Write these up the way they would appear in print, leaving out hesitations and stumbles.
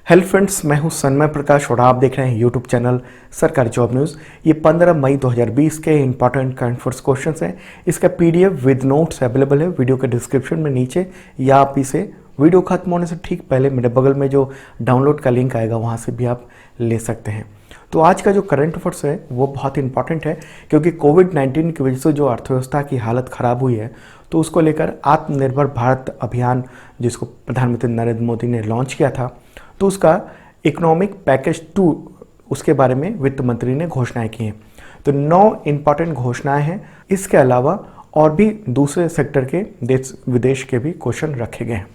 Hello friends, मैं हूं सन्मय प्रकाश और आप देख रहे हैं यूट्यूब चैनल सरकारी जॉब न्यूज़। ये 15 मई 2020 के इंपॉर्टेंट करंट अफेयर्स क्वेश्चंस हैं। इसका पीडीएफ विद नोट्स अवेलेबल है वीडियो के डिस्क्रिप्शन में नीचे, या आप इसे वीडियो खत्म होने से ठीक पहले मेरे बगल में जो डाउनलोड का लिंक आएगा वहाँ से भी आप ले सकते हैं। तो आज का जो करंट अफेयर्स है वो बहुत इंपॉर्टेंट है, क्योंकि कोविड-19 की वजह से जो अर्थव्यवस्था की हालत ख़राब हुई है, तो उसको लेकर आत्मनिर्भर भारत अभियान जिसको प्रधानमंत्री नरेंद्र मोदी ने लॉन्च किया था, तो उसका इकोनॉमिक पैकेज 2 उसके बारे में वित्त मंत्री ने घोषणाएं की हैं। तो 9 इंपॉर्टेंट घोषणाएं हैं। इसके अलावा और भी दूसरे सेक्टर के देश विदेश के भी क्वेश्चन रखे गए हैं।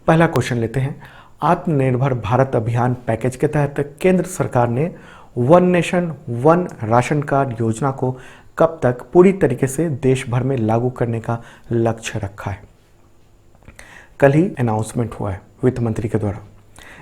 पहला क्वेश्चन लेते हैं। आत्मनिर्भर भारत अभियान पैकेज के तहत केंद्र सरकार ने one nation one ration card योजना को कब तक पूरी तरीके से देश भर में लागू करने का लक्ष्य रखा है? कल ही अनाउंसमेंट हुआ है वित्त मंत्री के द्वारा।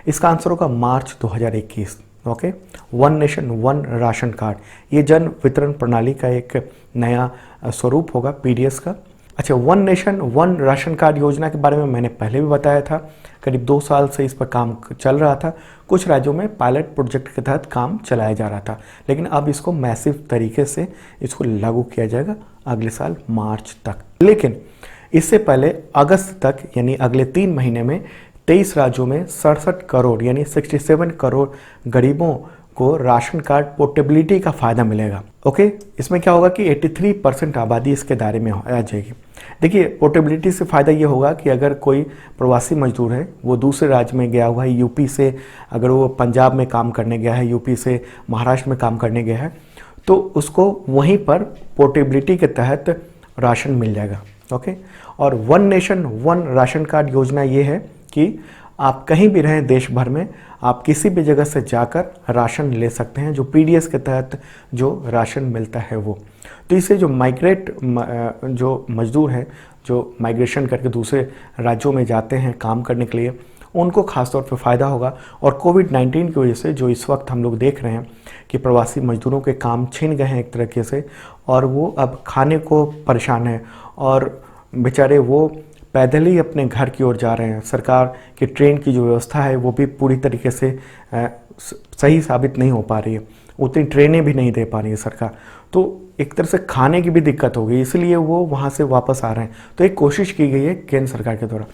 इसका आंसर होगा मार्च 2021। Okay, one nation one ration card, ये जन वितरण प्रणाली का एक नया स्वरूप होगा पीडीएस का। अच्छा, one nation one ration card योजना के बारे में मैंने पहले भी बताया था। करीब 2 साल से इस पर काम चल रहा था। कुछ राज्यों में पायलट प्रोजेक्ट के तहत काम चलाया जा रहा था, लेकिन अब इसको मैसिव तरीके से इसको लागू किया जाएगा अगले साल मार्च तक। लेकिन इससे पहले अगस्त तक, यानी अगले 3 महीने में 23 राज्यों में 67 करोड़ यानी 67 करोड़ गरीबों को राशन कार्ड पोर्टेबिलिटी का फ़ायदा मिलेगा। ओके, इसमें क्या होगा कि 83% आबादी इसके दायरे में आ जाएगी। देखिए, पोर्टेबिलिटी से फ़ायदा ये होगा कि अगर कोई प्रवासी मजदूर है, वो दूसरे राज्य में गया हुआ है, यूपी से अगर वो पंजाब में काम करने गया है, यूपी से महाराष्ट्र में काम करने गया है, तो उसको वहीं पर पोर्टेबिलिटी के तहत राशन मिल जाएगा। ओके, और one nation one ration card योजना ये है कि आप कहीं भी रहें देश भर में, आप किसी भी जगह से जाकर राशन ले सकते हैं, जो पीडीएस के तहत जो राशन मिलता है वो। तो इससे जो जो मजदूर हैं, जो माइग्रेशन करके दूसरे राज्यों में जाते हैं काम करने के लिए, उनको खासतौर पर फ़ायदा होगा। और कोविड-19 की वजह से जो इस वक्त हम लोग देख रहे हैं कि प्रवासी मजदूरों के काम छिन गए हैं एक तरीके से, और वो अब खाने को परेशान हैं और बेचारे वो पैदल ही अपने घर की ओर जा रहे हैं। सरकार की ट्रेन की जो व्यवस्था है वो भी पूरी तरीके से सही साबित नहीं हो पा रही है, उतनी ट्रेनें भी नहीं दे पा रही है सरकार। तो एक तरह से खाने की भी दिक्कत हो गई, इसलिए वो वहाँ से वापस आ रहे हैं। तो एक कोशिश की गई है केंद्र सरकार के द्वारा।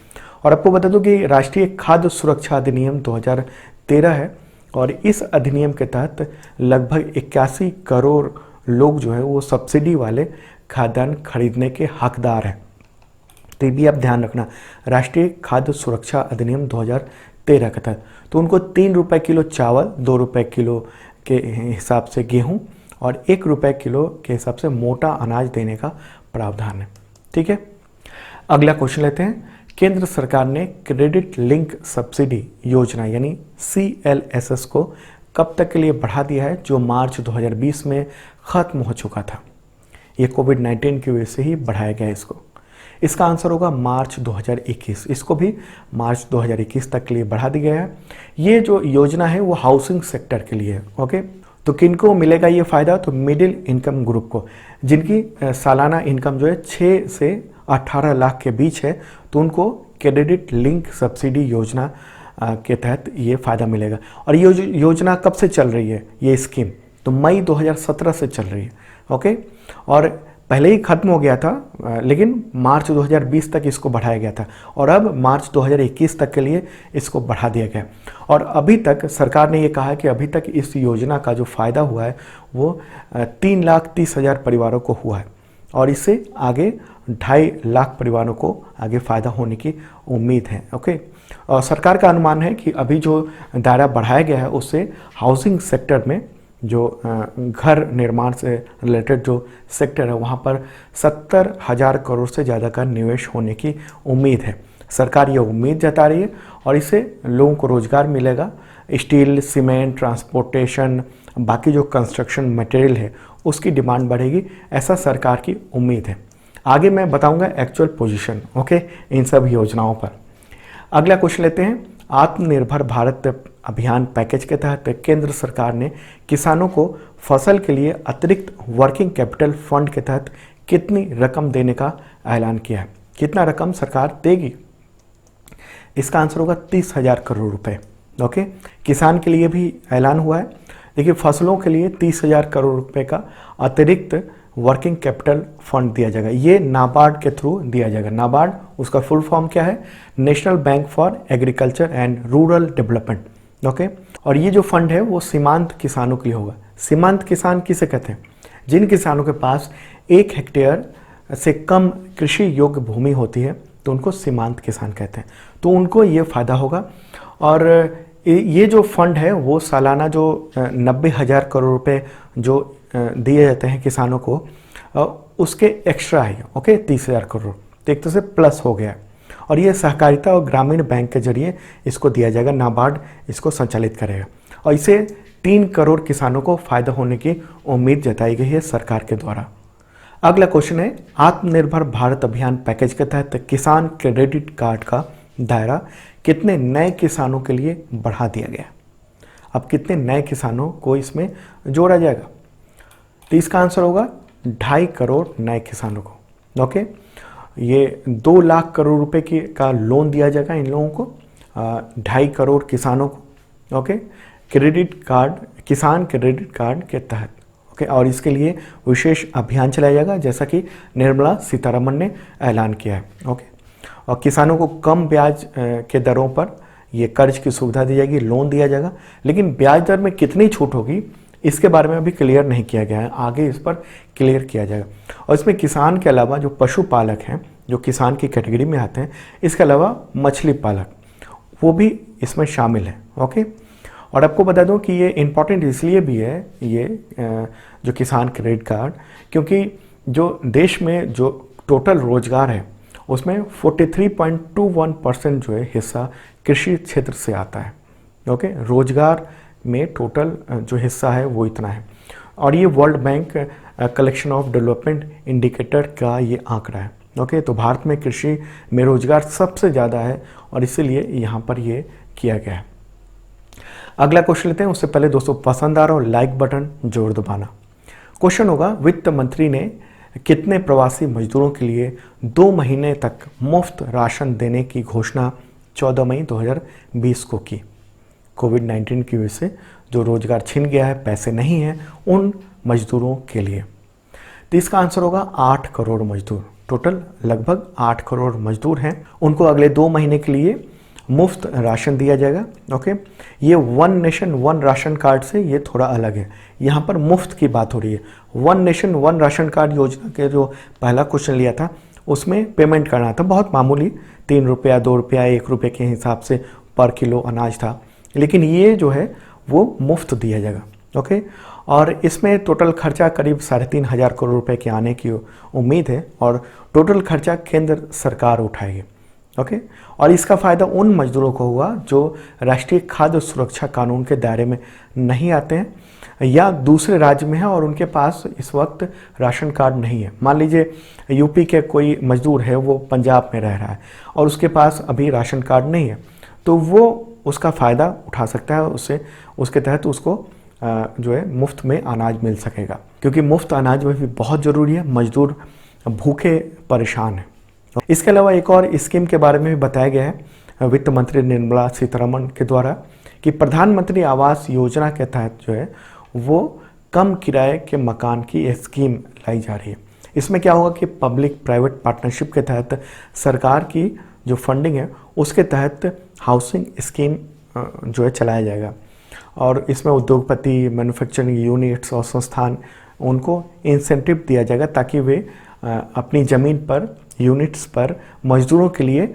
और आपको बता दूं कि राष्ट्रीय खाद्य सुरक्षा अधिनियम 2013 है, और इस अधिनियम के तहत लगभग 81 करोड़ लोग जो है वो सब्सिडी वाले खाद्यान्न खरीदने के हकदार हैं। तो ये भी आप ध्यान रखना, राष्ट्रीय खाद्य सुरक्षा अधिनियम 2013 के तहत। तो उनको 3 रुपये किलो चावल, 2 रुपये किलो के हिसाब से गेहूं और 1 रुपये किलो के हिसाब से मोटा अनाज देने का प्रावधान है। ठीक है, अगला क्वेश्चन लेते हैं। केंद्र सरकार ने क्रेडिट लिंक सब्सिडी योजना यानी CLSS को कब तक के लिए बढ़ा दिया है, जो मार्च 2020 में ख़त्म हो चुका था? ये कोविड-19 की वजह से ही बढ़ाया गया इसको। इसका आंसर होगा मार्च 2021। इसको भी मार्च 2021 तक के लिए बढ़ा दिया गया है। ये जो योजना है वो हाउसिंग सेक्टर के लिए है। ओके, तो किनको मिलेगा ये फ़ायदा? तो मिडिल इनकम ग्रुप को, जिनकी सालाना इनकम जो है 6 से 18 लाख के बीच है, तो उनको क्रेडिट लिंक सब्सिडी योजना के तहत ये फ़ायदा मिलेगा। और ये योजना कब से चल रही है ये स्कीम? तो मई 2017 से चल रही है। ओके, और पहले ही खत्म हो गया था, लेकिन मार्च 2020 तक इसको बढ़ाया गया था, और अब मार्च 2021 तक के लिए इसको बढ़ा दिया गया। और अभी तक सरकार ने ये कहा है कि अभी तक इस योजना का जो फ़ायदा हुआ है वो 3,30,000 परिवारों को हुआ है, और इससे आगे 2.5 लाख परिवारों को आगे फ़ायदा होने की उम्मीद है। ओके, और सरकार का अनुमान है कि अभी जो दायरा बढ़ाया गया है उससे हाउसिंग सेक्टर में, जो घर निर्माण से रिलेटेड जो सेक्टर है, वहाँ पर 70,000 करोड़ से ज़्यादा का निवेश होने की उम्मीद है। सरकार ये उम्मीद जता रही है, और इससे लोगों को रोज़गार मिलेगा। स्टील, सीमेंट, ट्रांसपोर्टेशन, बाकी जो कंस्ट्रक्शन मटेरियल है उसकी डिमांड बढ़ेगी, ऐसा सरकार की उम्मीद है। आगे मैं बताऊंगा एक्चुअल पोजीशन ओके इन सब योजनाओं पर। अगला क्वेश्चन लेते हैं। आत्मनिर्भर भारत अभियान पैकेज के तहत केंद्र सरकार ने किसानों को फसल के लिए अतिरिक्त वर्किंग कैपिटल फंड के तहत कितनी रकम देने का ऐलान किया है? कितना रकम सरकार देगी? इसका आंसर होगा 30,000 करोड़ रुपए। ओके, किसान के लिए भी ऐलान हुआ है। देखिए, फसलों के लिए 30,000 करोड़ रुपए का अतिरिक्त वर्किंग कैपिटल फंड दिया जाएगा। ये नाबार्ड के थ्रू दिया जाएगा। नाबार्ड, उसका फुल फॉर्म क्या है? National bank for agriculture and rural development. Okay, और ये जो फंड है वो सीमांत किसानों के लिए होगा। सीमांत किसान किसे कहते हैं? जिन किसानों के पास 1 हेक्टेयर से कम कृषि योग्य भूमि होती है तो उनको सीमांत किसान कहते हैं। तो उनको ये फ़ायदा होगा। और ये जो फंड है वो सालाना जो 90,000 करोड़ रुपए जो दिए जाते हैं किसानों को, उसके एक्स्ट्रा है। ओके, 30,000 करोड़, तो एक तरह से प्लस हो गया। और ये सहकारिता और ग्रामीण बैंक के जरिए इसको दिया जाएगा। नाबार्ड इसको संचालित करेगा और इसे 3 करोड़ किसानों को फायदा होने की उम्मीद जताई गई है सरकार के द्वारा। अगला क्वेश्चन है, आत्मनिर्भर भारत अभियान पैकेज के तहत किसान क्रेडिट कार्ड का दायरा कितने नए किसानों के लिए बढ़ा दिया गया? अब कितने नए किसानों को इसमें जोड़ा जाएगा? तो इसका आंसर होगा 2.5 करोड़ नए किसानों को। ओके, ये 2 लाख करोड़ रुपए का लोन दिया जाएगा इन लोगों को, 2.5 करोड़ किसानों को। ओके, क्रेडिट कार्ड, किसान क्रेडिट कार्ड के तहत। ओके, और इसके लिए विशेष अभियान चलाया जाएगा जैसा कि निर्मला सीतारमण ने ऐलान किया है। ओके, और किसानों को कम ब्याज के दरों पर ये कर्ज की सुविधा दी जाएगी, लोन दिया जाएगा। लेकिन ब्याज दर में कितनी छूट होगी इसके बारे में अभी क्लियर नहीं किया गया है, आगे इस पर क्लियर किया जाएगा। और इसमें किसान के अलावा जो पशुपालक हैं, जो किसान की कैटेगरी में आते हैं, इसके अलावा मछली पालक वो भी इसमें शामिल है। ओके, और आपको बता दूं कि ये इम्पॉर्टेंट इसलिए भी है ये जो किसान क्रेडिट कार्ड, क्योंकि जो देश में जो टोटल रोजगार है उसमें 43.21% जो है हिस्सा कृषि क्षेत्र से आता है। ओके, रोजगार में टोटल जो हिस्सा है वो इतना है। और ये world bank collection of development indicator का ये आंकड़ा है। ओके, तो भारत में कृषि में रोजगार सबसे ज़्यादा है और इसीलिए यहाँ पर ये किया गया है। अगला क्वेश्चन लेते हैं, उससे पहले दोस्तों पसंद आ रहा हो लाइक बटन जरूर दबाना। क्वेश्चन होगा, वित्त मंत्री ने कितने प्रवासी मजदूरों के लिए 2 महीने तक मुफ्त राशन देने की घोषणा 14 मई 2020 को की? कोविड-19 की वजह से जो रोजगार छिन गया है, पैसे नहीं हैं उन मजदूरों के लिए। तो इसका आंसर होगा 8 करोड़ मजदूर। टोटल लगभग 8 करोड़ मजदूर हैं, उनको अगले 2 महीने के लिए मुफ्त राशन दिया जाएगा। ओके, ये 1 नेशन 1 राशन कार्ड से ये थोड़ा अलग है, यहाँ पर मुफ्त की बात हो रही है। 1 नेशन 1 राशन कार्ड योजना के जो पहला क्वेश्चन लिया था उसमें पेमेंट करना था, बहुत मामूली 3 रुपया 2 रुपया 1 रुपये के हिसाब से पर किलो अनाज था। लेकिन ये जो है वो मुफ्त दिया जाएगा। ओके, और इसमें टोटल खर्चा करीब 3,500 करोड़ रुपए के आने की उम्मीद है और टोटल खर्चा केंद्र सरकार उठाएगी। ओके, और इसका फ़ायदा उन मजदूरों को होगा जो राष्ट्रीय खाद्य सुरक्षा कानून के दायरे में नहीं आते हैं या दूसरे राज्य में हैं और उनके पास इस वक्त राशन कार्ड नहीं है। मान लीजिए यूपी के कोई मजदूर है, वो पंजाब में रह रहा है और उसके पास अभी राशन कार्ड नहीं है, तो वो उसका फ़ायदा उठा सकता है, उसके तहत उसको जो है मुफ्त में अनाज मिल सकेगा, क्योंकि मुफ्त अनाज में भी बहुत ज़रूरी है। मजदूर भूखे परेशान हैं। इसके अलावा एक और स्कीम के बारे में भी बताया गया है वित्त मंत्री निर्मला सीतारमण के द्वारा कि प्रधानमंत्री आवास योजना के तहत जो है वो कम किराए के मकान की एक स्कीम लाई जा रही है। इसमें क्या होगा कि पब्लिक प्राइवेट पार्टनरशिप के तहत सरकार की जो फंडिंग है उसके तहत हाउसिंग स्कीम जो है चलाया जाएगा और इसमें उद्योगपति, मैन्युफैक्चरिंग यूनिट्स और संस्थान, उनको इंसेंटिव दिया जाएगा ताकि वे अपनी ज़मीन पर, यूनिट्स पर मजदूरों के लिए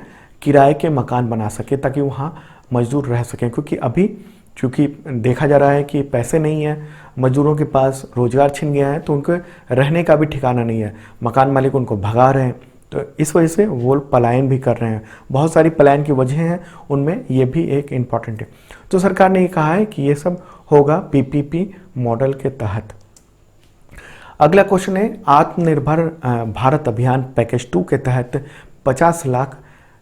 किराए के मकान बना सके ताकि वहाँ मजदूर रह सकें। क्योंकि अभी चूँकि देखा जा रहा है कि पैसे नहीं है मजदूरों के पास, रोजगार छिन गया है, तो उनको रहने का भी ठिकाना नहीं है, मकान मालिक उनको भगा रहे हैं, तो इस वजह से वो पलायन भी कर रहे हैं। बहुत सारी पलायन की वजह हैं, उनमें ये भी एक इम्पॉर्टेंट है। तो सरकार ने ये कहा है कि ये सब होगा पीपीपी मॉडल के तहत। अगला क्वेश्चन है, आत्मनिर्भर भारत अभियान पैकेज 2 के तहत 50 लाख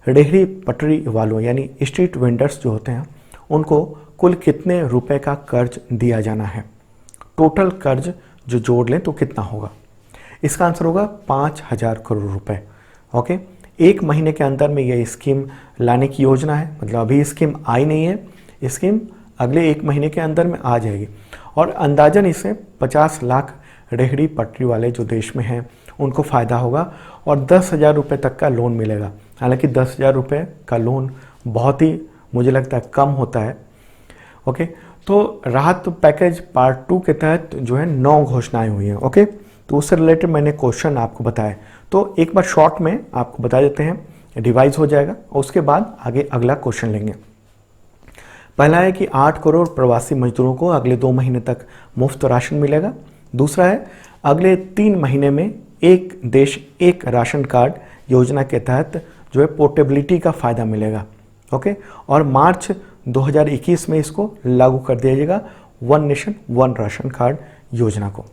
रेहड़ी पटरी वालों यानी स्ट्रीट वेंडर्स जो होते हैं उनको कुल कितने रुपए का कर्ज दिया जाना है? टोटल कर्ज जो जोड़ लें तो कितना होगा? इसका आंसर होगा 5,000 करोड़ रुपए। ओके, 1 महीने के अंदर में ये स्कीम लाने की योजना है, मतलब अभी स्कीम आई नहीं है, स्कीम अगले 1 महीने के अंदर में आ जाएगी और अंदाजन इससे 50 लाख रेहड़ी पटरी वाले जो देश में हैं उनको फ़ायदा होगा और 10,000 रुपये तक का लोन मिलेगा। हालांकि 10,000 रुपये का लोन बहुत ही मुझे लगता है कम होता है। ओके, तो राहत पैकेज पार्ट 2 के तहत जो है 9 घोषणाएं हुई हैं। ओके, तो उससे रिलेटेड मैंने क्वेश्चन आपको बताए, तो एक बार शॉर्ट में आपको बता देते हैं, रिवाइज हो जाएगा और उसके बाद आगे अगला क्वेश्चन लेंगे। पहला है कि 8 करोड़ प्रवासी मजदूरों को अगले 2 महीने तक मुफ्त राशन मिलेगा। दूसरा है अगले 3 महीने में एक देश एक राशन कार्ड योजना के तहत जो है पोर्टेबिलिटी का फ़ायदा मिलेगा। ओके, और मार्च 2021 में इसको लागू कर दिया जाएगा one nation one ration card योजना को।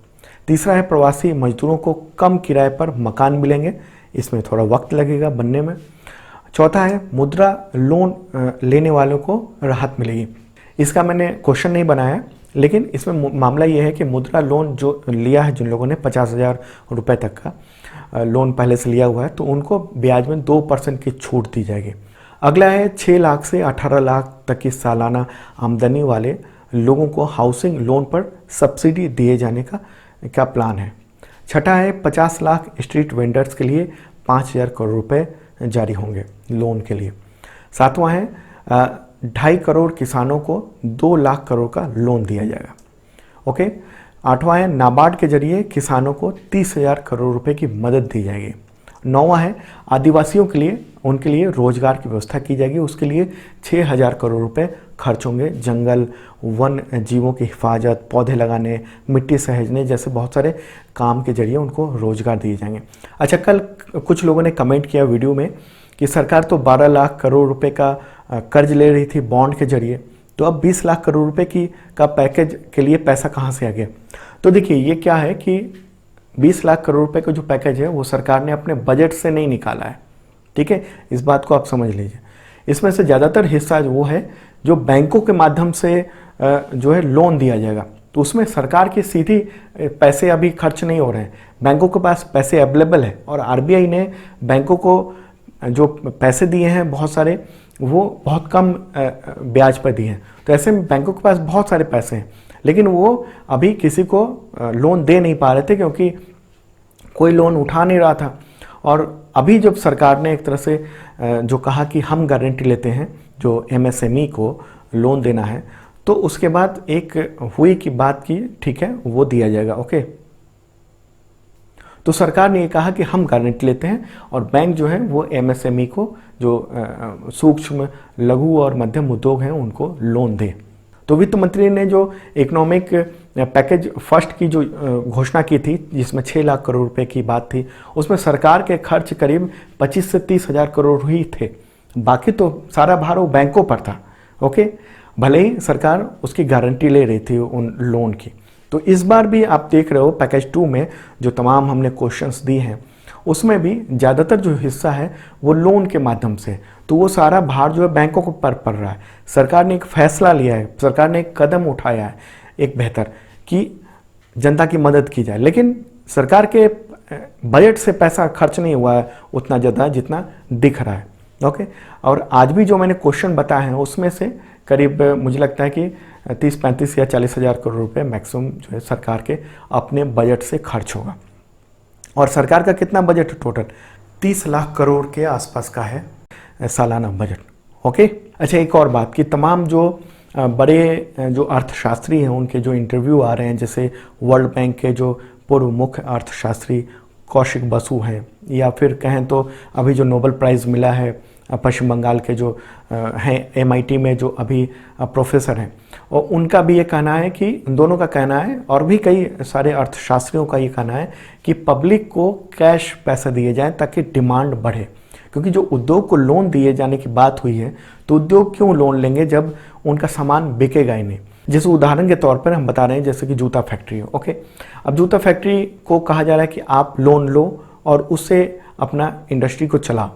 तीसरा है प्रवासी मजदूरों को कम किराए पर मकान मिलेंगे, इसमें थोड़ा वक्त लगेगा बनने में। चौथा है मुद्रा लोन लेने वालों को राहत मिलेगी। इसका मैंने क्वेश्चन नहीं बनाया, लेकिन इसमें मामला ये है कि मुद्रा लोन जो लिया है, जिन लोगों ने 50,000 रुपये तक का लोन पहले से लिया हुआ है, तो उनको ब्याज में 2% की छूट दी जाएगी। अगला है 6 लाख से 18 लाख तक की सालाना आमदनी वाले लोगों को हाउसिंग लोन पर सब्सिडी दिए जाने का प्लान है। छठा है 50 लाख स्ट्रीट वेंडर्स के लिए 5,000 करोड़ रुपए जारी होंगे लोन के लिए। सातवां है 2.5 करोड़ किसानों को 2 लाख करोड़ का लोन दिया जाएगा। ओके, आठवां है नाबार्ड के जरिए किसानों को 30,000 करोड़ रुपए की मदद दी जाएगी। नौवां है आदिवासियों के लिए उनके लिए रोजगार की व्यवस्था की जाएगी, उसके लिए 6,000 करोड़ रुपए खर्च होंगे। जंगल वन जीवों की हिफाजत, पौधे लगाने, मिट्टी सहेजने जैसे बहुत सारे काम के जरिए उनको रोजगार दिए जाएंगे। अच्छा, कल कुछ लोगों ने कमेंट किया वीडियो में कि सरकार तो 12 लाख करोड़ रुपए का कर्ज ले रही थी बॉन्ड के जरिए, तो अब 20 लाख करोड़ रुपए का पैकेज के लिए पैसा कहाँ से आ गया। तो देखिए ये क्या है कि 20 लाख करोड़ रुपए का जो पैकेज है वो सरकार ने अपने बजट से नहीं निकाला है। ठीक है, इस बात को आप समझ लीजिए। इसमें से ज़्यादातर हिस्सा जो वो है जो बैंकों के माध्यम से जो है लोन दिया जाएगा, तो उसमें सरकार की सीधी पैसे अभी खर्च नहीं हो रहे हैं, बैंकों के पास पैसे अवेलेबल है और आरबीआई ने बैंकों को जो पैसे दिए हैं बहुत सारे, वो बहुत कम ब्याज पर दिए हैं। तो ऐसे में बैंकों के पास बहुत सारे पैसे हैं, लेकिन वो अभी किसी को लोन दे नहीं पा रहे थे क्योंकि कोई लोन उठा नहीं रहा था। और अभी जब सरकार ने एक तरह से जो कहा कि हम गारंटी लेते हैं जो एमएसएमई को लोन देना है, तो उसके बाद एक हुई की बात की, ठीक है, वो दिया जाएगा। ओके, तो सरकार ने ये कहा कि हम गारंटी लेते हैं और बैंक जो है वो एमएसएमई को जो सूक्ष्म लघु और मध्यम उद्योग हैं उनको लोन दे। तो वित्त मंत्री ने जो इकोनॉमिक पैकेज फर्स्ट की जो घोषणा की थी, जिसमें 6 लाख करोड़ रुपए की बात थी, उसमें सरकार के खर्च करीब 25 से 30,000 करोड़ ही थे, बाकी तो सारा भार वो बैंकों पर था। ओके, भले ही सरकार उसकी गारंटी ले रही थी उन लोन की। तो इस बार भी आप देख रहे हो पैकेज 2 में जो तमाम हमने क्वेश्चंस दिए हैं, उसमें भी ज़्यादातर जो हिस्सा है वो लोन के माध्यम से, तो वो सारा भार जो है बैंकों को पर पड़ रहा है। सरकार ने एक फैसला लिया है, सरकार ने एक कदम उठाया है एक बेहतर कि जनता की मदद की जाए, लेकिन सरकार के बजट से पैसा खर्च नहीं हुआ है उतना ज़्यादा जितना दिख रहा है। ओके, और आज भी जो मैंने क्वेश्चन बताए हैं उसमें से करीब मुझे लगता है कि 30, 35 या 40,000 करोड़ रुपए मैक्सिमम जो है सरकार के अपने बजट से खर्च होगा। और सरकार का कितना बजट टोटल 30 लाख करोड़ के आसपास का है सालाना बजट। ओके, अच्छा, एक और बात कि तमाम जो बड़े जो अर्थशास्त्री हैं उनके जो इंटरव्यू आ रहे हैं, जैसे वर्ल्ड बैंक के जो पूर्व मुख्य अर्थशास्त्री कौशिक बसु हैं, या फिर कहें तो अभी जो नोबेल प्राइज़ मिला है पश्चिम बंगाल के जो हैं MIT में जो अभी प्रोफेसर हैं, और उनका भी ये कहना है कि दोनों का कहना है और भी कई सारे अर्थशास्त्रियों का ये कहना है कि पब्लिक को कैश पैसा दिए जाए ताकि डिमांड बढ़े। क्योंकि जो उद्योग को लोन दिए जाने की बात हुई है, तो उद्योग क्यों लोन लेंगे जब उनका सामान बिकेगा ही नहीं। जैसे उदाहरण के तौर पर हम बता रहे हैं जैसे कि जूता फैक्ट्री हो। ओके, अब जूता फैक्ट्री को कहा जा रहा है कि आप लोन लो और उससे अपना इंडस्ट्री को चलाओ,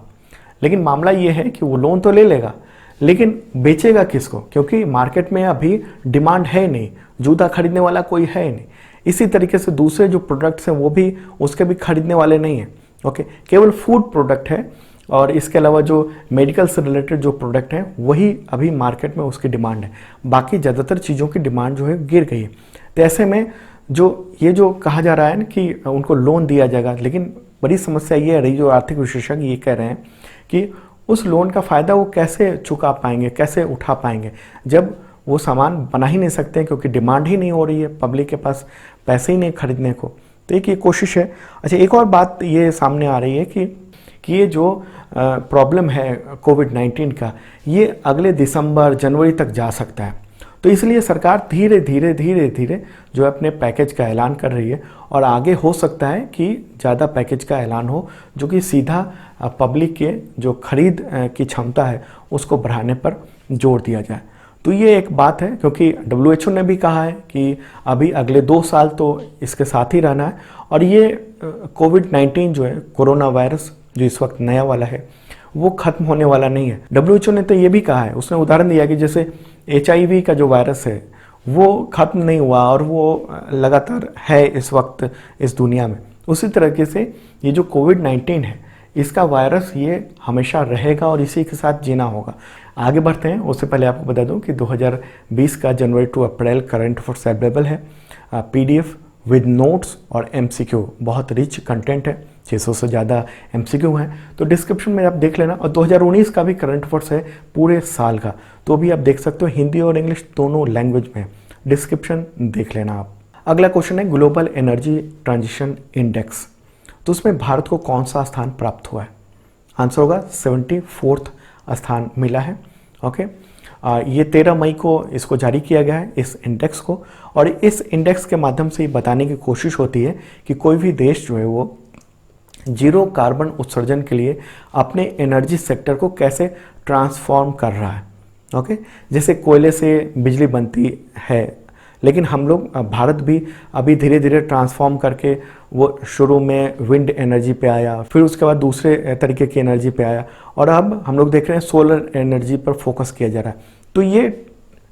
लेकिन मामला ये है कि वो लोन तो ले लेगा लेकिन बेचेगा किसको, क्योंकि मार्केट में अभी डिमांड है नहीं, जूता खरीदने वाला कोई है नहीं। इसी तरीके से दूसरे जो प्रोडक्ट्स हैं वो भी उसके भी खरीदने वाले नहीं हैं। ओके, केवल फूड प्रोडक्ट है और इसके अलावा जो मेडिकल से रिलेटेड जो प्रोडक्ट हैं वही अभी मार्केट में उसकी डिमांड है। बाकी ज़्यादातर चीज़ों की डिमांड जो है गिर गई है। तो ऐसे में जो कहा जा रहा है ना कि उनको लोन दिया जाएगा, लेकिन बड़ी समस्या ये रही, जो आर्थिक विशेषज्ञ ये कह रहे हैं कि उस लोन का फ़ायदा वो कैसे चुका पाएंगे, कैसे उठा पाएंगे, जब वो सामान बना ही नहीं सकते क्योंकि डिमांड ही नहीं हो रही है, पब्लिक के पास पैसे ही नहीं खरीदने को। तो एक ये कोशिश है। अच्छा, एक और बात ये सामने आ रही है कि ये जो प्रॉब्लम है कोविड-19 का, ये अगले दिसंबर जनवरी तक जा सकता है। तो इसलिए सरकार धीरे धीरे जो है अपने पैकेज का ऐलान कर रही है, और आगे हो सकता है कि ज़्यादा पैकेज का ऐलान हो जो कि सीधा पब्लिक के जो खरीद की क्षमता है उसको बढ़ाने पर जोर दिया जाए। तो ये एक बात है, क्योंकि WHO ने भी कहा है कि अभी अगले 2 साल तो इसके साथ ही रहना है, और ये कोविड-19 जो है, कोरोना वायरस जो इस वक्त नया वाला है, वो खत्म होने वाला नहीं है। WHO ने तो ये भी कहा है, उसने उदाहरण दिया कि जैसे HIV का जो वायरस है वो खत्म नहीं हुआ और वो लगातार है इस वक्त इस दुनिया में, उसी तरीके से ये जो कोविड-19 है इसका वायरस ये हमेशा रहेगा और इसी के साथ जीना होगा। आगे बढ़ते हैं, उससे पहले आपको बता दूं कि 2020 का जनवरी to April current affairs available है, PDF विद नोट्स और MCQ, बहुत रिच कंटेंट है, 600 से ज़्यादा MCQ हैं, तो डिस्क्रिप्शन में आप देख लेना। और 2019 का भी करंट अफेयर्स है पूरे साल का, तो भी आप देख सकते हो, हिंदी और इंग्लिश दोनों लैंग्वेज में, डिस्क्रिप्शन देख लेना आप। अगला क्वेश्चन है ग्लोबल एनर्जी ट्रांजिशन इंडेक्स, तो उसमें भारत को कौन सा स्थान प्राप्त हुआ है? आंसर होगा 74वां स्थान मिला है। ओके, ये 13 मई को इसको जारी किया गया है, इस इंडेक्स को, और इस इंडेक्स के माध्यम से ये बताने की कोशिश होती है कि कोई भी देश जो है वो जीरो कार्बन उत्सर्जन के लिए अपने एनर्जी सेक्टर को कैसे ट्रांसफॉर्म कर रहा है। ओके, जैसे कोयले से बिजली बनती है, लेकिन हम लोग भारत भी अभी धीरे धीरे ट्रांसफॉर्म करके वो शुरू में विंड एनर्जी पे आया, फिर उसके बाद दूसरे तरीके की एनर्जी पे आया, और अब हम लोग देख रहे हैं सोलर एनर्जी पर फोकस किया जा रहा है। तो ये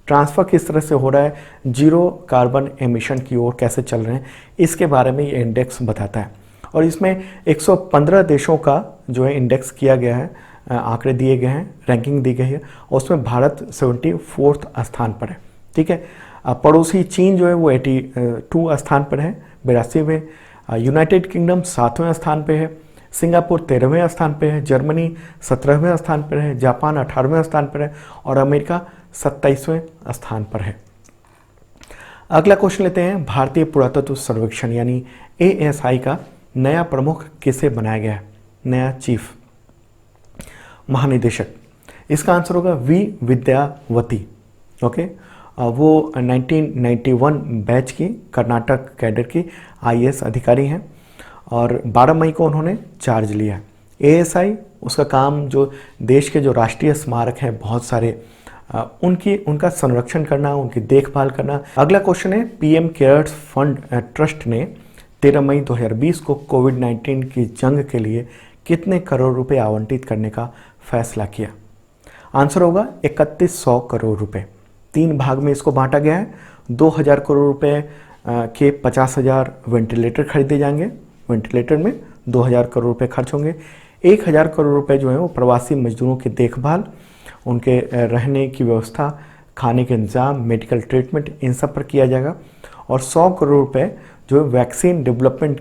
ट्रांसफ़र किस तरह से हो रहा है, जीरो कार्बन एमिशन की ओर कैसे चल रहे हैं, इसके बारे में ये इंडेक्स बताता है। और इसमें 115 देशों का जो है इंडेक्स किया गया है, आंकड़े दिए गए हैं, रैंकिंग दी गई है, और उसमें भारत 74वां स्थान पर है। ठीक है, पड़ोसी चीन जो है वो 82 स्थान पर है, 82वें। यूनाइटेड किंगडम 7वें स्थान पे है, सिंगापुर 13वें स्थान पे है, जर्मनी 17वें स्थान पर है, जापान 18वें स्थान पर है, और अमेरिका 27वें स्थान पर है। अगला क्वेश्चन लेते हैं, भारतीय पुरातत्व सर्वेक्षण यानी ASI का नया प्रमुख किसे बनाया गया है? नया चीफ महानिदेशक, इसका आंसर होगा V विद्यावती। ओके, वो 1991 बैच की कर्नाटक कैडर की IAS अधिकारी हैं, और 12 मई को उन्होंने चार्ज लिया। ASI उसका काम जो देश के जो राष्ट्रीय स्मारक हैं बहुत सारे, उनका संरक्षण करना, उनकी देखभाल करना। अगला क्वेश्चन है, PM केयर्स फंड ट्रस्ट ने 13 मई 2020 को कोविड-19 की जंग के लिए कितने करोड़ रुपए आवंटित करने का फैसला किया? आंसर होगा 3100 करोड़ रुपए। 3 भाग में इसको बांटा गया है। 2000 करोड़ रुपए के 50,000 वेंटिलेटर खरीदे जाएंगे, वेंटिलेटर में 2000 करोड़ रुपए खर्च होंगे। 1000 करोड़ रुपए जो है वो प्रवासी मजदूरों की देखभाल, उनके रहने की व्यवस्था, खाने के इंतजाम, मेडिकल ट्रीटमेंट, इन सब पर किया जाएगा। और 100 करोड़ रुपए जो है वैक्सीन डेवलपमेंट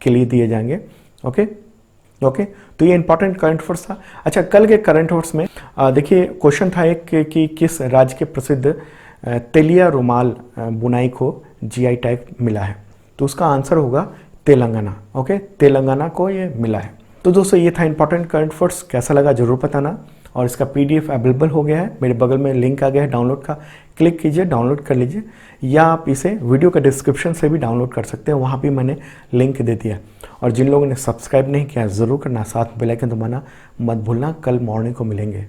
के लिए दिए जाएंगे। ओके, तो ये इंपॉर्टेंट करंट अफेयर्स था। अच्छा, कल के करंट अफेयर्स में देखिए क्वेश्चन था एक कि किस राज्य के प्रसिद्ध तेलिया रुमाल बुनाई को GI टैग मिला है? तो उसका आंसर होगा तेलंगाना। ओके, तेलंगाना को ये मिला है। तो दोस्तों, ये था इंपॉर्टेंट करंट अफेयर्स। कैसा लगा जरूर बताना, और इसका PDF अवेलेबल हो गया है, मेरे बगल में लिंक आ गया है डाउनलोड का, क्लिक कीजिए, डाउनलोड कर लीजिए, या आप इसे वीडियो का डिस्क्रिप्शन से भी डाउनलोड कर सकते हैं, वहाँ भी मैंने लिंक दे दिया। और जिन लोगों ने सब्सक्राइब नहीं किया ज़रूर करना, साथ बेल आइकन दबाना मत भूलना। कल मॉर्निंग को मिलेंगे।